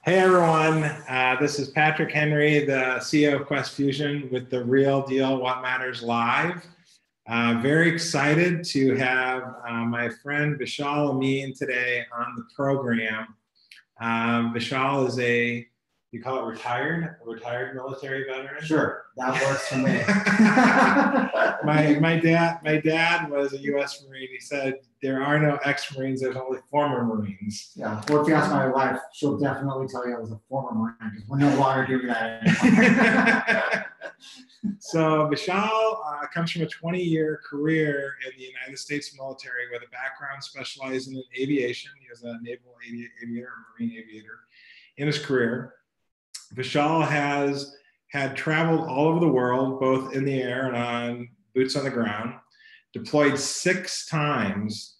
Hey everyone, this is Patrick Henry, the CEO of QuestFusion with the Real Deal What Matters Live. Very excited to have my friend Vishal Amin today on the program. Vishal is you call it retired military veteran? Sure, that works for me. my dad was a U.S. Marine. He said there are no ex-Marines, there's only former Marines. Yeah, or if you ask my wife, she'll definitely tell you I was a former Marine because we're no longer doing that anymore. So Vishal comes from a 20-year career in the United States military with a background specializing in aviation. He was a naval aviator, Marine aviator in his career. Vishal has had traveled all over the world, both in the air and on boots on the ground, deployed 6 times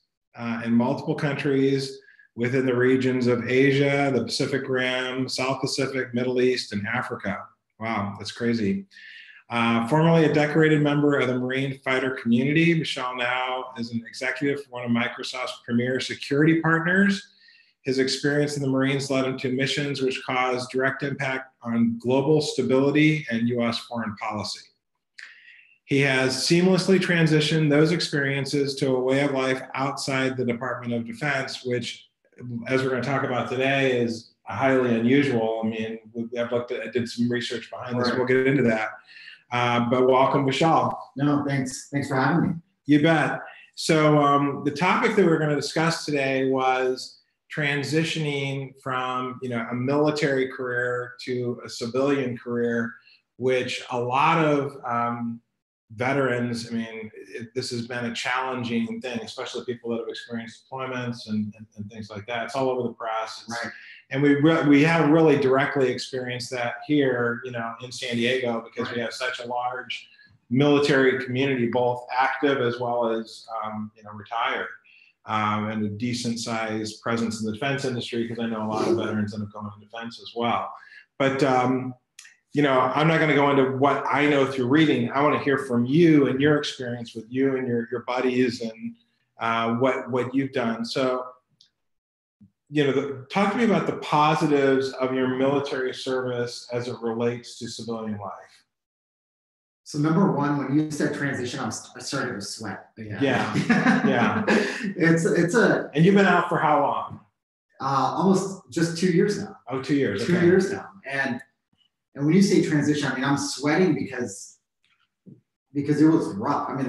in multiple countries within the regions of Asia, the Pacific Rim, South Pacific, Middle East, and Africa. Wow, that's crazy. Formerly a decorated member of the Marine fighter community, Vishal now is an executive for one of Microsoft's premier security partners. His experience in the Marines led him to missions which caused direct impact on global stability and U.S. foreign policy. He has seamlessly transitioned those experiences to a way of life outside the Department of Defense, which, as we're going to talk about today, is highly unusual. I mean, I did some research behind this. We'll get into that. But welcome, Vishal. No, thanks. Thanks for having me. You bet. So the topic that we're going to discuss today was transitioning from a military career to a civilian career, which a lot of veterans, I mean, this has been a challenging thing, especially people that have experienced deployments and things like that. It's all over the press. Right. And we have really directly experienced that here, in San Diego, because we have such a large military community, both active as well as, retired. And a decent sized presence in the defense industry, because I know a lot of veterans that have gone into defense as well. But, I'm not going to go into what I know through reading. I want to hear from you and your experience with you and your buddies and what you've done. So, talk to me about the positives of your military service as it relates to civilian life. So number one, when you said transition, I started to sweat. Yeah. And you've been out for how long? Almost just 2 years now. Oh, 2 years. 2 years now. And when you say transition, I mean, I'm sweating because it was rough. I mean,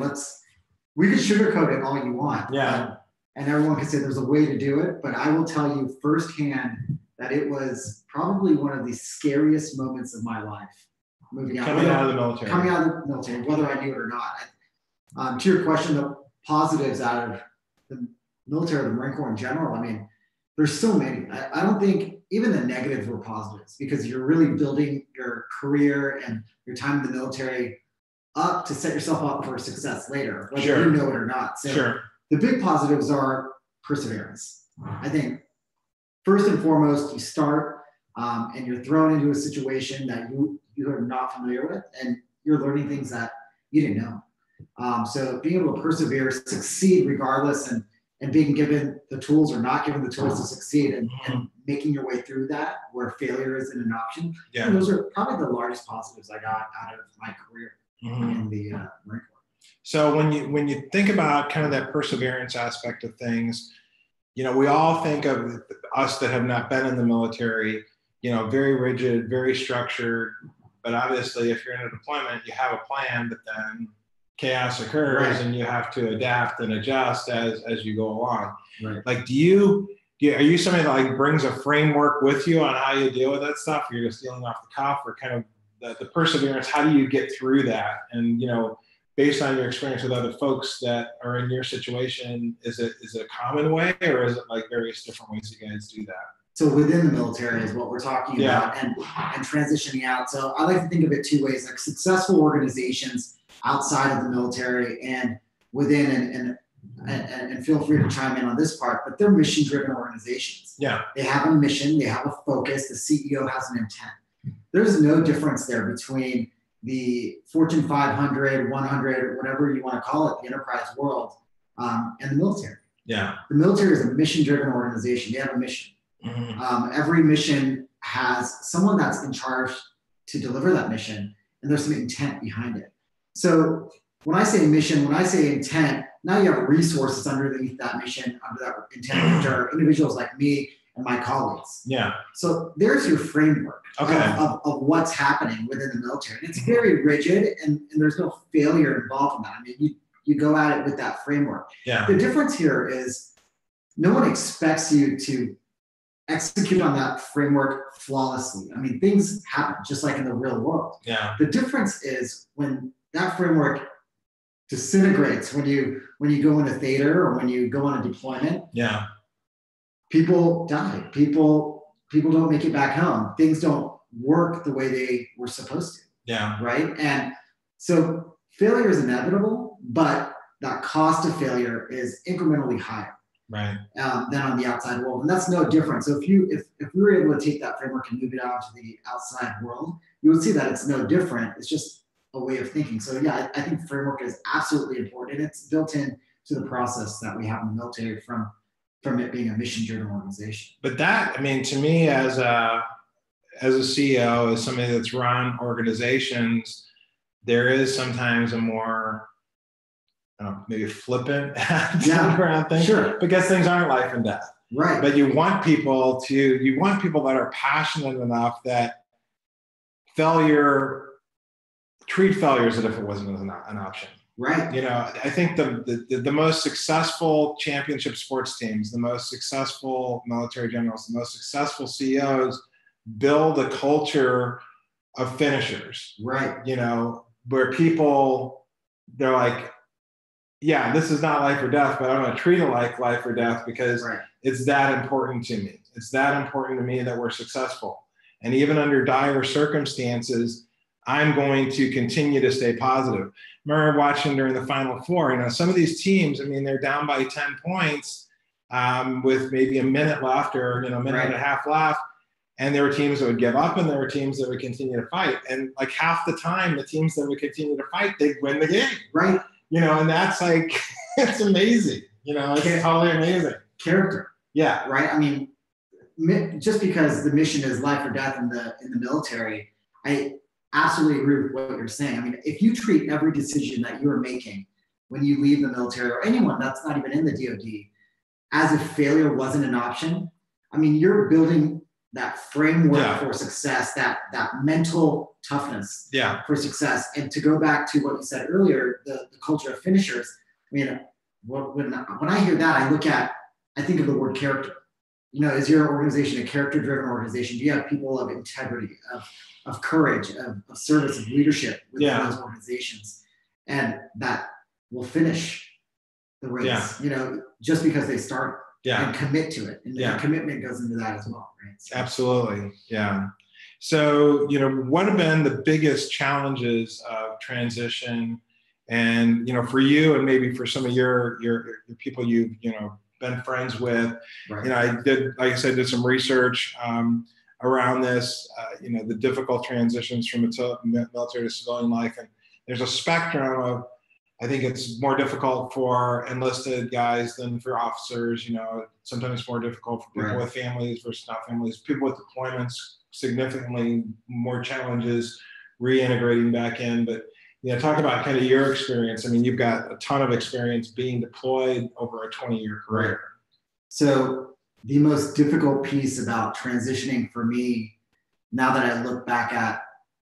we can sugarcoat it all you want. Yeah. And everyone can say there's a way to do it, but I will tell you firsthand that it was probably one of the scariest moments of my life. Coming out of the military, whether I knew it or not. To your question, the positives out of the military, the Marine Corps in general, I mean, there's so many. I don't think even the negatives were positives, because you're really building your career and your time in the military up to set yourself up for success later, whether you know it or not. So the big positives are perseverance. I think first and foremost, you start and you're thrown into a situation that you are not familiar with, and you're learning things that you didn't know. So being able to persevere, succeed regardless, and being given the tools or not given the tools to succeed, and making your way through that where failure isn't an option. Yeah. And those are probably the largest positives I got out of my career in the Marine Corps. So when you think about kind of that perseverance aspect of things, we all think of us that have not been in the military, very rigid, very structured. But obviously, if you're in a deployment, you have a plan, but then chaos occurs, and you have to adapt and adjust as you go along. Right. Like, are you somebody that brings a framework with you on how you deal with that stuff? Or you're just dealing off the cuff, or kind of the perseverance? How do you get through that? And based on your experience with other folks that are in your situation, is it a common way, or is it various different ways you guys do that? So within the military is what we're talking about, and transitioning out. So I like to think of it 2 ways, like successful organizations outside of the military and within, and feel free to chime in on this part, but they're mission-driven organizations. Yeah. They have a mission, they have a focus, the CEO has an intent. There's no difference there between the Fortune 500, 100, whatever you want to call it, the enterprise world, and the military. Yeah. The military is a mission-driven organization. They have a mission. Mm-hmm. Every mission has someone that's in charge to deliver that mission, and there's some intent behind it. So when I say mission, when I say intent, now you have resources underneath that mission, under that intent, which are individuals like me and my colleagues. Yeah. So there's your framework okay. of what's happening within the military. And it's very rigid, and there's no failure involved in that. I mean, you go at it with that framework. Yeah. The difference here is no one expects you to execute on that framework flawlessly. I mean, things happen just like in the real world. Yeah. The difference is when that framework disintegrates, when you go into theater or when you go on a deployment. Yeah. People die. People don't make it back home. Things don't work the way they were supposed to. Yeah. Right. And so failure is inevitable, but that cost of failure is incrementally higher. Right. Than on the outside world. And that's no different. So if we were able to take that framework and move it out to the outside world, you would see that it's no different. It's just a way of thinking. So yeah, I think framework is absolutely important. And it's built in to the process that we have in the military from it being a mission-driven organization. But that, I mean, to me as a CEO, as somebody that's run organizations, there is sometimes a more maybe flippant around things, sure, because things aren't life and death. Right. But you want people that are passionate enough that treat failure as if it wasn't an option. Right. You know, I think the most successful championship sports teams, the most successful military generals, the most successful CEOs build a culture of finishers. Right. You know, where they're like, yeah, this is not life or death, but I'm going to treat it like life or death because it's that important to me. It's that important to me that we're successful. And even under dire circumstances, I'm going to continue to stay positive. Remember watching during the Final Four, you know, some of these teams, I mean, they're down by 10 points with maybe a minute left or, a minute and a half left. And there were teams that would give up and there were teams that would continue to fight. And like half the time, the teams that would continue to fight, they'd win the game. Right. And that's like, it's amazing. It's totally amazing. Character. Yeah. Right. I mean, just because the mission is life or death in the military, I absolutely agree with what you're saying. I mean, if you treat every decision that you're making when you leave the military or anyone that's not even in the DoD as if failure wasn't an option, I mean, you're building that framework for success, that mental toughness for success. And to go back to what you said earlier, the culture of finishers, I mean, when I hear that, I think of the word character. Is your organization a character-driven organization? Do you have people of integrity, of courage, of service, of leadership within those organizations? And that will finish the race, just because they start and commit to it. And commitment goes into that as well, right? So. Absolutely, yeah. So, what have been the biggest challenges of transition? And, for you and maybe for some of your people you've, been friends with, I did, like I said, did some research around this, the difficult transitions from military to civilian life. And there's a spectrum of, I think it's more difficult for enlisted guys than for officers, sometimes more difficult for people with families versus not families. People with deployments, significantly more challenges reintegrating back in. But talk about kind of your experience. I mean, you've got a ton of experience being deployed over a 20-year career. Right. So the most difficult piece about transitioning for me, now that I look back at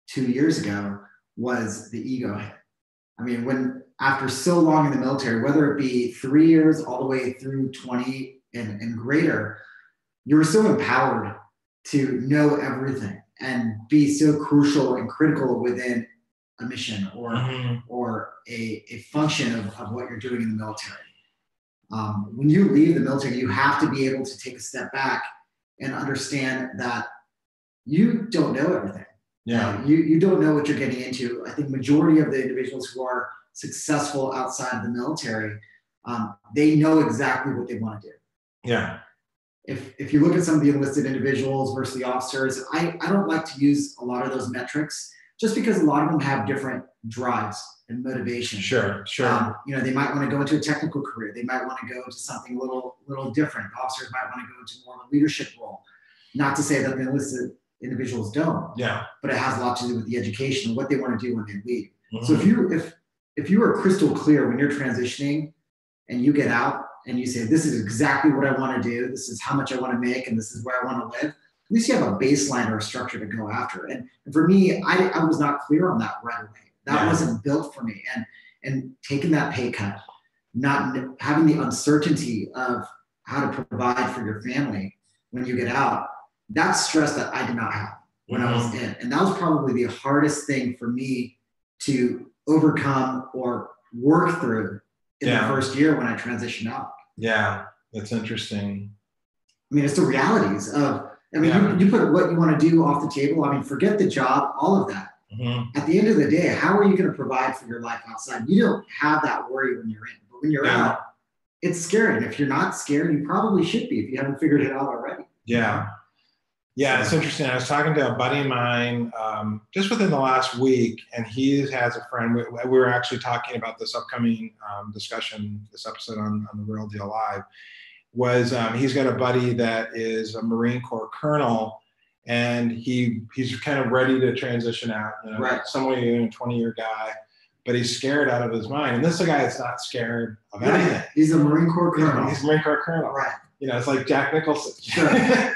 2 years ago, was the ego hit. I mean, after so long in the military, whether it be 3 years all the way through 20 and greater, you were so empowered to know everything and be so crucial and critical within a mission or a function of what you're doing in the military. When you leave the military, you have to be able to take a step back and understand that you don't know everything. Yeah. You don't know what you're getting into. I think majority of the individuals who are successful outside of the military, they know exactly what they want to do. Yeah. If you look at some of the enlisted individuals versus the officers, I don't like to use a lot of those metrics just because a lot of them have different drives and motivations. Sure. They might want to go into a technical career. They might want to go into something a little different. Officers might want to go into more of a leadership role. Not to say that the enlisted individuals don't. Yeah. But it has a lot to do with the education and what they want to do when they leave. So if you are crystal clear when you're transitioning and you get out and you say, this is exactly what I want to do, this is how much I want to make, and this is where I want to live, at least you have a baseline or a structure to go after. And for me, I was not clear on that right away. That wasn't built for me. And taking that pay cut, not having the uncertainty of how to provide for your family when you get out, that's stress that I did not have when I was in. And that was probably the hardest thing for me to overcome or work through in the first year when I transitioned out. Yeah, that's interesting. I mean, it's the realities of, you put what you want to do off the table. I mean, forget the job, all of that. At the end of the day, how are you going to provide for your life outside? You don't have that worry when you're in, but when you're out, it's scary. And if you're not scared, you probably should be if you haven't figured it out already. Yeah. Yeah, it's interesting. I was talking to a buddy of mine just within the last week, and he has a friend. We were actually talking about this upcoming discussion, this episode on the Real Deal Live, was he's got a buddy that is a Marine Corps colonel, and he's kind of ready to transition out, somewhere in a 20-year guy, but he's scared out of his mind. And this is a guy that's not scared of anything. He's a Marine Corps colonel. He's a Marine Corps colonel. Right. It's like Jack Nicholson. Sure.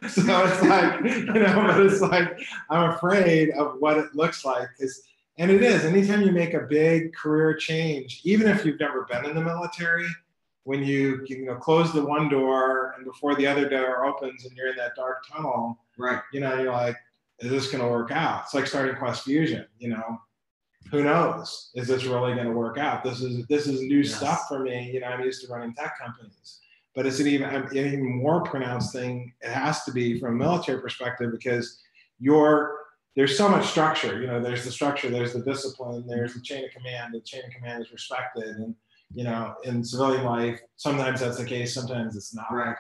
So it's like, but it's like, I'm afraid of what it looks like. And it is, anytime you make a big career change, even if you've never been in the military, when you close the one door and before the other door opens and you're in that dark tunnel, you're like, is this going to work out? It's like starting QuestFusion, who knows? Is this really going to work out? This is new stuff for me. I'm used to running tech companies. But it's an even more pronounced thing. It has to be from a military perspective, because there's so much structure. There's the structure, there's the discipline, there's the chain of command. The chain of command is respected, and in civilian life, sometimes that's the case, sometimes it's not. Right.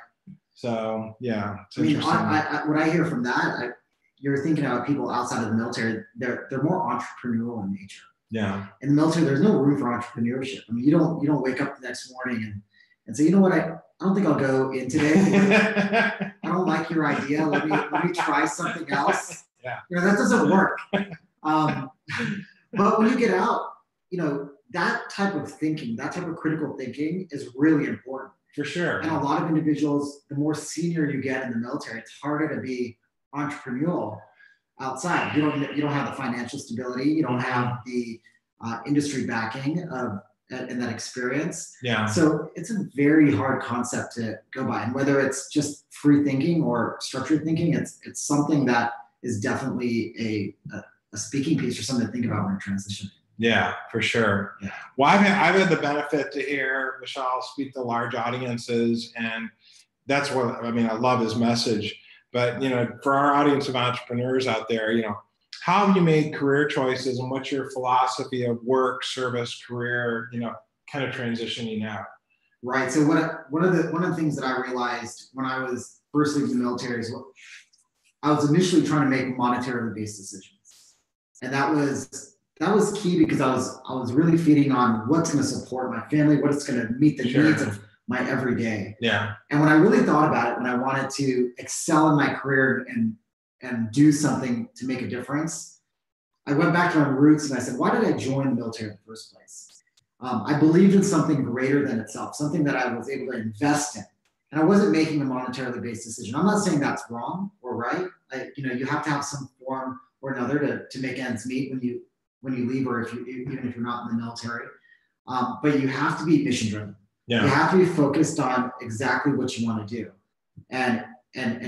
So it's interesting. What I hear from that, you're thinking about people outside of the military. They're more entrepreneurial in nature. Yeah. In the military, there's no room for entrepreneurship. I mean, you don't wake up the next morning and say, you know what, I don't think I'll go in today. I don't like your idea. Let me try something else. Yeah. That doesn't work. But when you get out, that type of thinking, that type of critical thinking is really important. For sure. And a lot of individuals, the more senior you get in the military, it's harder to be entrepreneurial outside. You don't have the financial stability. You don't have the industry backing and that experience. Yeah. So it's a very hard concept to go by. And whether it's just free thinking or structured thinking, it's something that is definitely a speaking piece or something to think about when you're transitioning. Yeah, for sure. Yeah. Well, I've had the benefit to hear Vishal speak to large audiences, and that's what, I love his message. But, for our audience of entrepreneurs out there, how have you made career choices, and what's your philosophy of work, service, career, kind of transitioning out? Right. So one of the things that I realized when I was first leaving the military is I was initially trying to make monetarily based decisions, and that was key because I was really feeding on what's going to support my family, what's going to meet the needs of my everyday. Yeah. And when I really thought about it, when I wanted to excel in my career and do something to make a difference, I went back to my roots and I said, why did I join the military in the first place? I believed in something greater than itself, something that I was able to invest in. And I wasn't making a monetarily based decision. I'm not saying that's wrong or right. You have to have some form or another to make ends meet when you leave, or even if you're not in the military. But you have to be mission driven. Yeah. You have to be focused on exactly what you want to do, and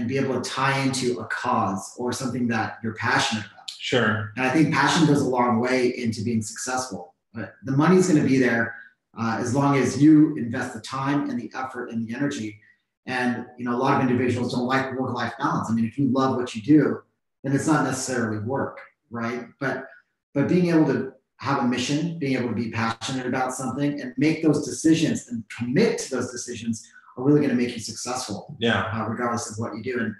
be able to tie into a cause or something that you're passionate about. Sure. And I think passion goes a long way into being successful. But the money's going to be there as long as you invest the time and the effort and the energy. And a lot of individuals don't like work-life balance. If you love what you do, then it's not necessarily work, right? But being able to have a mission, being able to be passionate about something and make those decisions and commit to those decisions are really going to make you successful. Yeah. Regardless of what you do.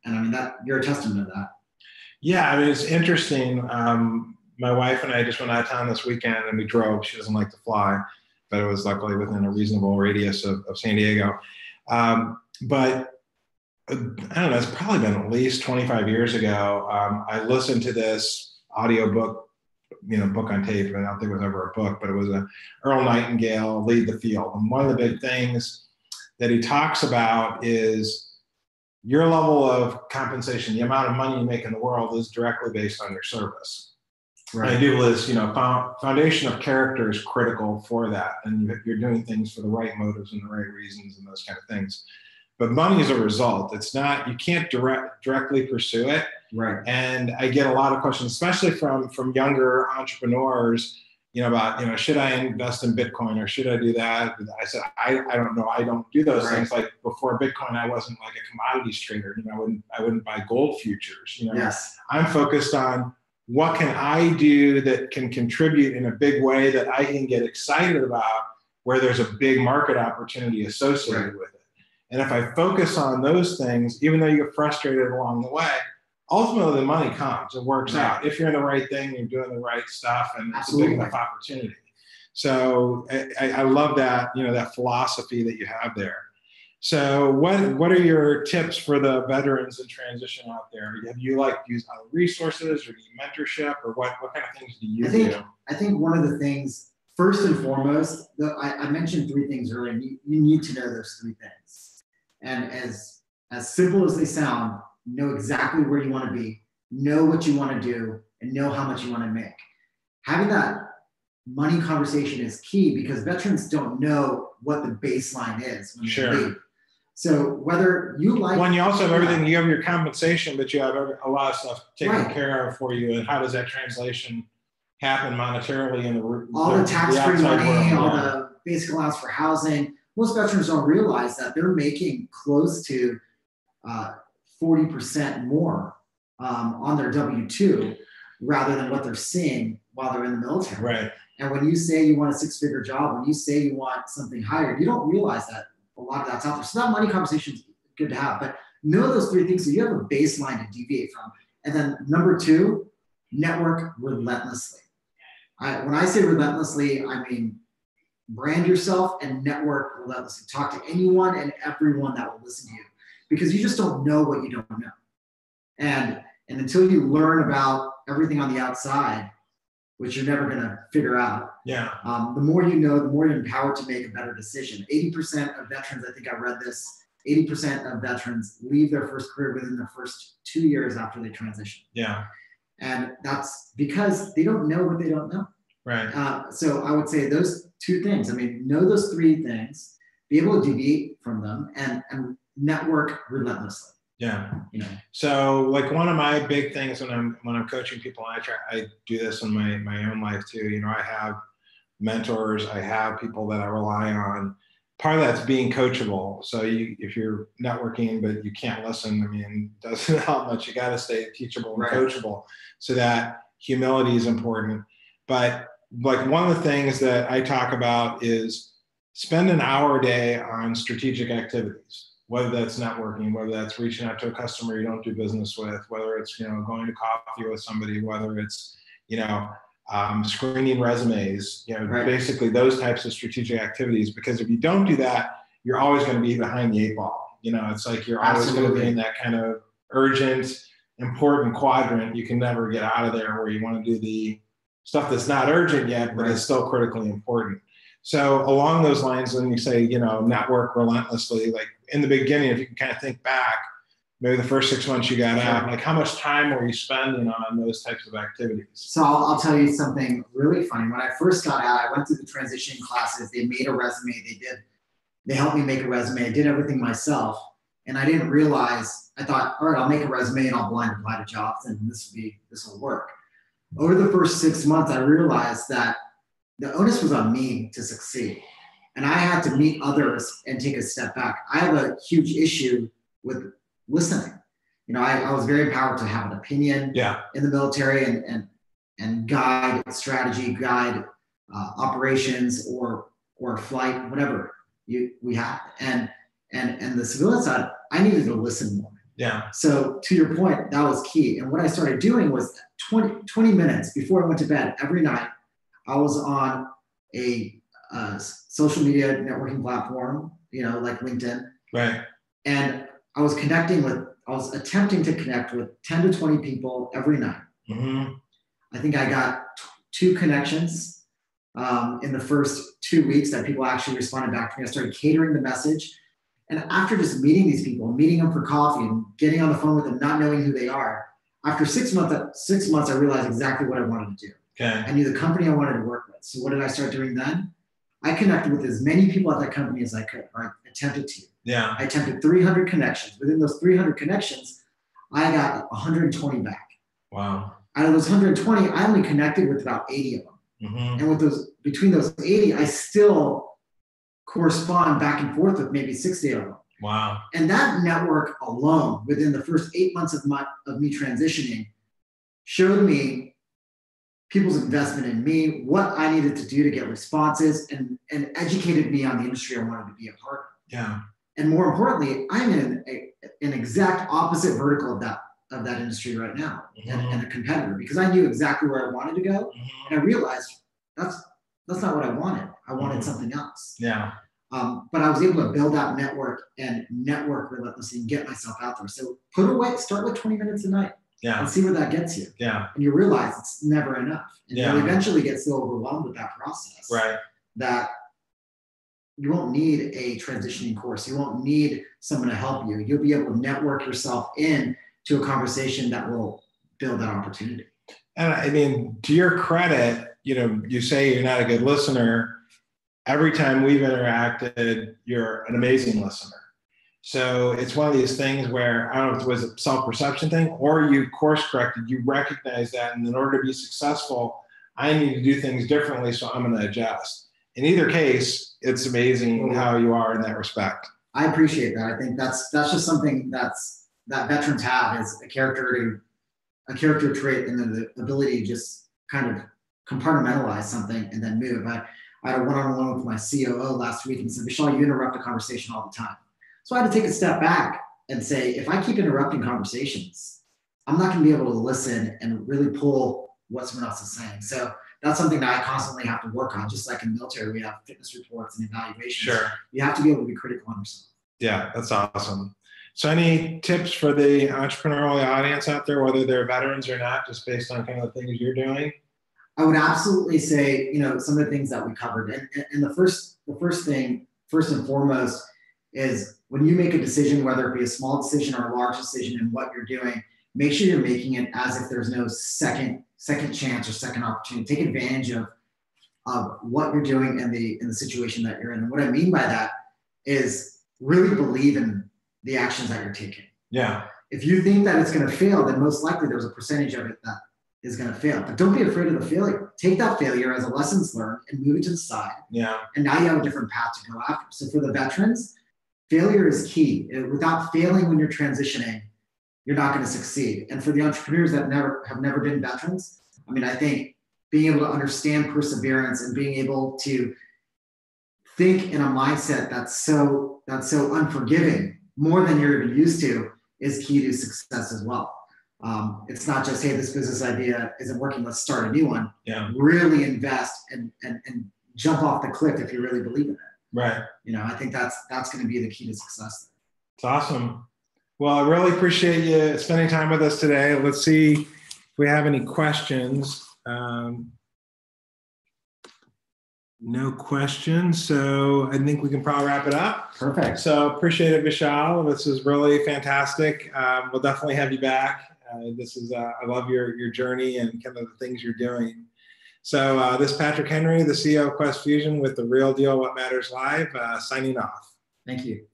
And that you're a testament to that. Yeah. It's interesting. My wife and I just went out of town this weekend and we drove. She doesn't like to fly, but it was luckily within a reasonable radius of San Diego. But I don't know, it's probably been at least 25 years ago. I listened to this audiobook, book on tape, and I don't think it was ever a book, but it was a Earl Nightingale, Lead the Field. And one of the big things that he talks about is your level of compensation, the amount of money you make in the world is directly based on your service. Right. And I do this, foundation of character is critical for that. And you're doing things for the right motives and the right reasons and those kind of things. But money is a result. It's not, you can't directly pursue it. Right. And I get a lot of questions, especially from younger entrepreneurs, about, should I invest in Bitcoin or should I do that? I said, I don't know. I don't do those things. Like before Bitcoin, I wasn't like a commodities trader. I wouldn't buy gold futures. Yes. I'm focused on what can I do that can contribute in a big way that I can get excited about, where there's a big market opportunity associated with it. And if I focus on those things, even though you get frustrated along the way, ultimately the money comes. It works out. If you're in the right thing, you're doing the right stuff, and it's a big enough opportunity. So I love that, that philosophy that you have there. So what are your tips for the veterans in transition out there? Have you used other resources, or do you mentorship, or what kind of things do you do? I think one of the things, first and foremost, I mentioned 3 things earlier. You need to know those 3 things. And as simple as they sound, know exactly where you want to be, know what you want to do, and know how much you want to make. Having that money conversation is key, because veterans don't know what the baseline is when they leave. So whether you when you also have everything, you have your compensation, but you have a lot of stuff taken care of for you. And how does that translation happen monetarily in all the tax-free money, all the basic allowance for housing? Most veterans don't realize that they're making close to 40% more on their W-2 rather than what they're seeing while they're in the military. Right. And when you say you want a 6-figure job, when you say you want something higher, you don't realize that a lot of that's out there. So that money conversation is good to have, but know those 3 things so you have a baseline to deviate from. And then number 2, network relentlessly. When I say relentlessly, I mean brand yourself and network relentlessly. Talk to anyone and everyone that will listen to you, because you just don't know what you don't know. And until you learn about everything on the outside, which you're never going to figure out. Yeah. The more you know, the more you're empowered to make a better decision. 80% of veterans, I think I read this, 80% of veterans leave their first career within their first 2 years after they transition. Yeah. And that's because they don't know what they don't know. Right. So I would say those 2 things. I mean, know those 3 things, be able to deviate from them, and network relentlessly. Yeah. So one of my big things when I'm coaching people, and I do this in my own life too. I have mentors, I have people that I rely on. Part of that's being coachable. So if you're networking but you can't listen, it doesn't help much. You got to stay teachable and coachable. So that humility is important. But one of the things that I talk about is spend an hour a day on strategic activities. Whether that's networking, whether that's reaching out to a customer you don't do business with, whether it's going to coffee with somebody, whether it's screening resumes, basically those types of strategic activities. Because if you don't do that, you're always going to be behind the 8 ball. It's like you're always going to be in that kind of urgent, important quadrant. You can never get out of there, where you want to do the stuff that's not urgent yet, but it's still critically important. So along those lines, when you say, network relentlessly, in the beginning, if you can kind of think back, maybe the first 6 months you got out, how much time were you spending on those types of activities? So I'll tell you something really funny. When I first got out, I went through the transition classes. They made a resume. They helped me make a resume. I did everything myself. And I didn't realize, I thought, all right, I'll make a resume and I'll blind apply to jobs and this will work. Over the first 6 months, I realized that the onus was on me to succeed. And I had to meet others and take a step back. I have a huge issue with listening. I was very empowered to have an opinion in the military and guide strategy, guide operations or flight, whatever we had. And the civilian side, I needed to listen more. Yeah. So to your point, that was key. And what I started doing was 20 minutes before I went to bed every night, I was on a social media networking platform, like LinkedIn. Right. And I was attempting to connect with 10 to 20 people every night. Mm-hmm. I think I got 2 connections in the first 2 weeks that people actually responded back to me. I started catering the message. And after just meeting these people, meeting them for coffee and getting on the phone with them, not knowing who they are, after 6 months, I realized exactly what I wanted to do. Okay. I knew the company I wanted to work with. So what did I start doing then? I connected with as many people at that company as I could, or I attempted to. Yeah. I attempted 300 connections. Within those 300 connections, I got 120 back. Wow. Out of those 120, I only connected with about 80 of them. Mm-hmm. And between those 80, I still correspond back and forth with maybe 60 of them. Wow. And that network alone, within the first 8 months of me transitioning, showed me people's investment in me, what I needed to do to get responses, and educated me on the industry I wanted to be a part of. Yeah. And more importantly, I'm in an exact opposite vertical of that industry right now, and a competitor, because I knew exactly where I wanted to go, and I realized that's not what I wanted. I wanted something else. Yeah. But I was able to build that network and network relentlessly and get myself out there. So start with 20 minutes a night. Yeah. And see where that gets you. Yeah. And you realize it's never enough. And yeah. you'll eventually get so overwhelmed with that process. Right. That you won't need a transitioning course. You won't need someone to help you. You'll be able to network yourself in to a conversation that will build that opportunity. And I mean, to your credit, you say you're not a good listener. Every time we've interacted, you're an amazing listener. So it's one of these things where, I don't know if it was a self-perception thing or you course corrected, you recognize that, and in order to be successful, I need to do things differently, so I'm going to adjust. In either case, it's amazing how you are in that respect. I appreciate that. I think that's just something that veterans have, is a character trait, and then the ability to just kind of compartmentalize something and then move. I had a one-on-one with my COO last week and said, Vishal, you interrupt a conversation all the time. So I had to take a step back and say, if I keep interrupting conversations, I'm not going to be able to listen and really pull what someone else is saying. So that's something that I constantly have to work on. Just like in the military, we have fitness reports and evaluations. Sure. You have to be able to be critical on yourself. Yeah, that's awesome. So any tips for the entrepreneurial audience out there, whether they're veterans or not, just based on kind of the things you're doing? I would absolutely say, some of the things that we covered. And the first and foremost, is when you make a decision, whether it be a small decision or a large decision in what you're doing, make sure you're making it as if there's no second chance or second opportunity. Take advantage of what you're doing in the situation that you're in. And what I mean by that is really believe in the actions that you're taking. Yeah. If you think that it's going to fail, then most likely there's a percentage of it that is going to fail. But don't be afraid of the failure. Take that failure as a lessons learned and move it to the side. Yeah. And now you have a different path to go after. So for the veterans, failure is key. Without failing when you're transitioning, you're not going to succeed. And for the entrepreneurs that have never been veterans, I think being able to understand perseverance and being able to think in a mindset that's so unforgiving, more than you're even used to, is key to success as well. It's not just, hey, this business idea isn't working, let's start a new one. Yeah. Really invest and jump off the cliff if you really believe in it. Right. I think that's going to be the key to success. It's awesome. Well, I really appreciate you spending time with us today. Let's see if we have any questions. No questions. So I think we can probably wrap it up. Perfect. So appreciate it, Vishal. This is really fantastic. We'll definitely have you back. I love your journey and kind of the things you're doing. So this is Patrick Henry, the CEO of QuestFusion with The Real Deal What Matters Live, signing off. Thank you.